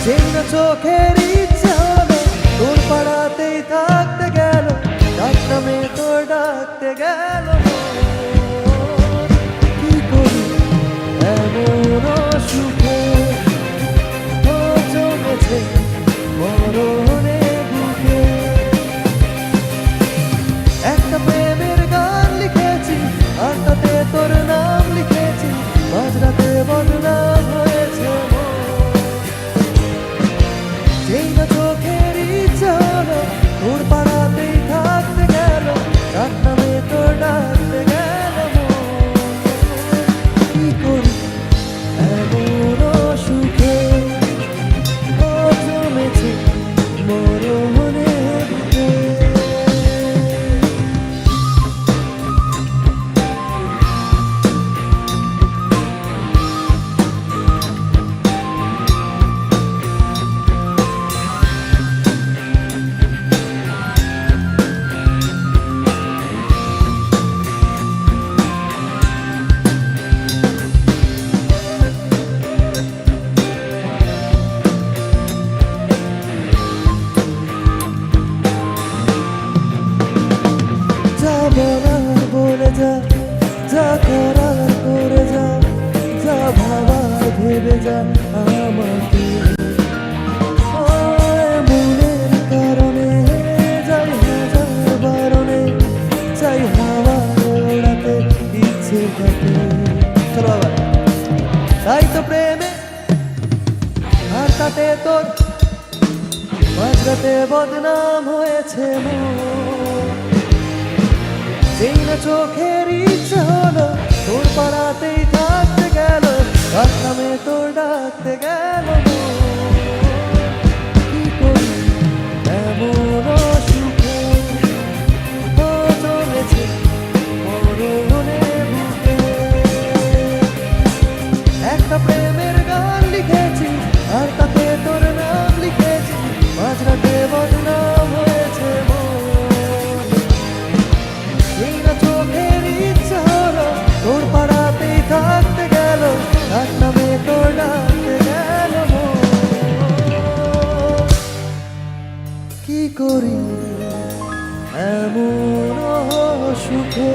যেই না চোখের ইচ্ছে হলো তোর পাড়াতেই থাকতে গেল, ডাক নামে তোর ডাকতে গেল। কি করি এমন সুখে জমেছে মরণে বুকে। একটা প্রেমের গান লিখেছি আর তাতে তোর নাম লিখেছি, মাঝরাতে বদনাম হয়েছে মন। যেই না চোখের ইচ্ছে হলো তোর পাড়াতেই থাকতে গেল, ডাক নামে তোর ডাকতে গেল মন। কি করি এমন সুখে জমেছে মরণে বুকে। বলার বলে যা, যা করার করে যা, যা ভাবার ভেবে যা আমাকে। মনের কারণে যাই হাজার বারণে, চাই হাওয়া ওড়াতে ইচ্ছে থাকে। চলো বাবা, তাই তো প্রেমে আর তাতে তোর মাঝরাতে বদনাম হয়েছে মন। যেই না চোখের ইচ্ছে হলো তোর পাড়াতেই থাকতে গেল, ডাক নামে তোর ডাকতে গেল মন। কি করি এমন সুখে জমেছে মরণে বুকে। একটা প্রেমের গান লিখেছি আর তাতে তোর নাম লিখেছি, মাঝরাতে বদনাম হয়েছে মন। যেই না চোখের ইচ্ছে হলো তোর পাড়াতেই থাকতে গেল, ডাক নামে তোর ডাকতে গেল মন। কি করি এমন সুখে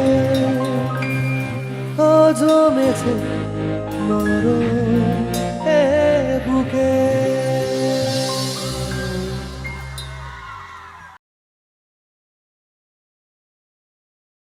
জমেছে মরণে বুকে।